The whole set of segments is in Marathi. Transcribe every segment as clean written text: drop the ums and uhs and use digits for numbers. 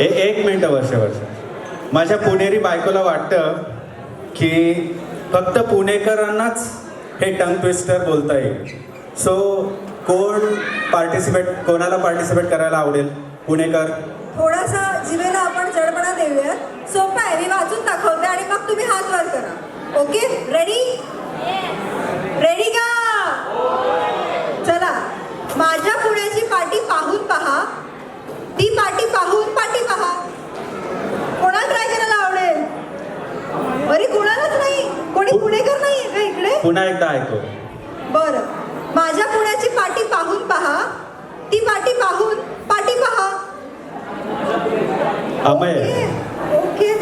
एक मिनटं वर्ष माझ्या पुणेरी बायकोला वाटतं की फक्त पुणेकरांनाच हे टंग ट्विस्टर बोलता येईल. सो कोणाला पार्टिसिपेट करायला आवडेल? पुणेकर. थोडासा जिभेला आपण जडपणा देऊया. सोपं आहे, मी वाचून दाखवते आणि मग तुम्ही हात वर करा. Okay, ready? रेडी का? चला, माझ्या पुण्याची पाटी पाहून पहा, ती पाटी पाहून पाटी पहा. कोणाला ट्राय करायला आवडेल? अरे कोणालाच नाही, कोणी पुणेकर नाही का इकडे? पुन्हा एकदा ऐकू. बरं, माझ्या पुण्याची पाटी पाहून पहा, ती पाटी पाहून पाटी पहा. अमय. ओके.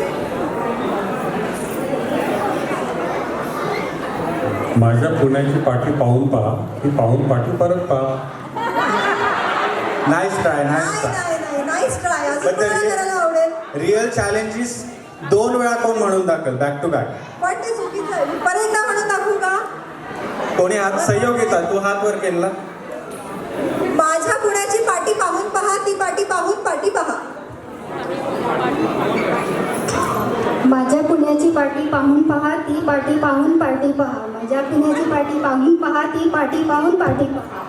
माझ्या पुण्याची पाठी पाहून पहा, ती पाहून पाठी परत पहा. Nice try. Nice try. अजून कोणाला करायला आवडेल? रिअल चॅलेंजेस 2 वेळा कोण म्हणून दाखल बॅक टू बॅक? पण ते चुकीचं आहे. परत एकदा म्हणून दाखवू का? कोणी हात सहयोग येतात? तू हात वर केला. माझ्या पुण्याची पाटी पाहून पहा, ती पाटी पाहून पाटी पहा. माझ्या पुण्याची पाटी पाहून पहा, ती पाटी पाहून पाटी पहा. माझ्या पुण्याची पाटी पाहून पहा, ती पाटी पाहून पाटी पहा.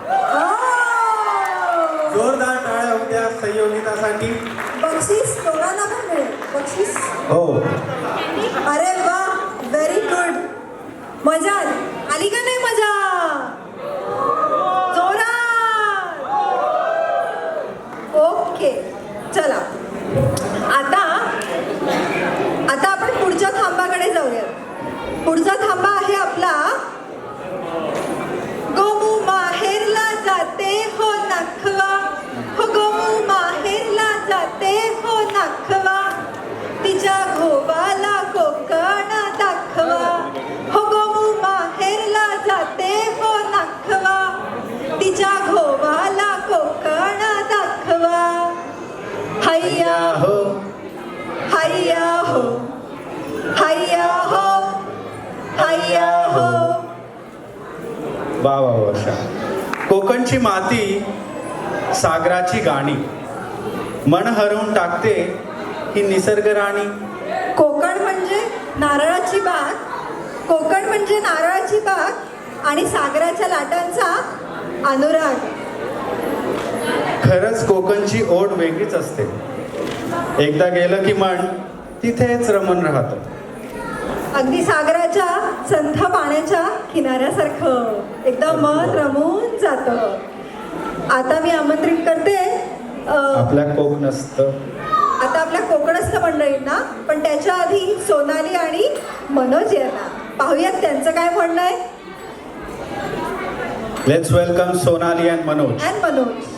जोरदार टाळ्या होत्या सहयोगितासाठी. बक्षीस दोघांना पण मिळेल. बक्षीस. हो. अरे वा, व्हेरी गुड. मजा आली का नाही? मजा जोरात. ओके, चला आता आपण पुढच्या थांबाकडे जाऊया. पुढचा थांबा आहे आपला गोमू माहेरला जाते हो नाखवा, हो गोमू माहेरला जाते हो नाखवा, तिच्या घोबाला कोकण दाखवा, हो गोमू माहेरला जाते हो नाखवा, तिच्या घोबाला कोकण दाखवा. हैया हो. हैया हो, हैया हो, हैया हो. वा वर्षा. कोकणची माती, सागराची गाणी, मन हरवून टाकते ही निसर्ग राणी. कोकण म्हणजे नारळाची बाग, कोकण म्हणजे नारळाची बाग आणि सागराच्या लाटांचा अनुराग. खरंच कोकणची ओढ वेगळीच असते. एकदा गेलं की मन तिथेच रमून राहतं. अगदी सागराच्या संथ पाण्याच्या किनाऱ्यासारखं एकदम मन रमून जातं. आता मी आमंत्रित करते आपल्या कोकणस्थ आता आपल्या कोकणस्थ मंडळींना, पण त्याच्या आधी सोनाली आणि मनोज यांना पाहूयात त्यांचं काय म्हणणं आहे. Let's welcome Sonali and Manoj. Manoj.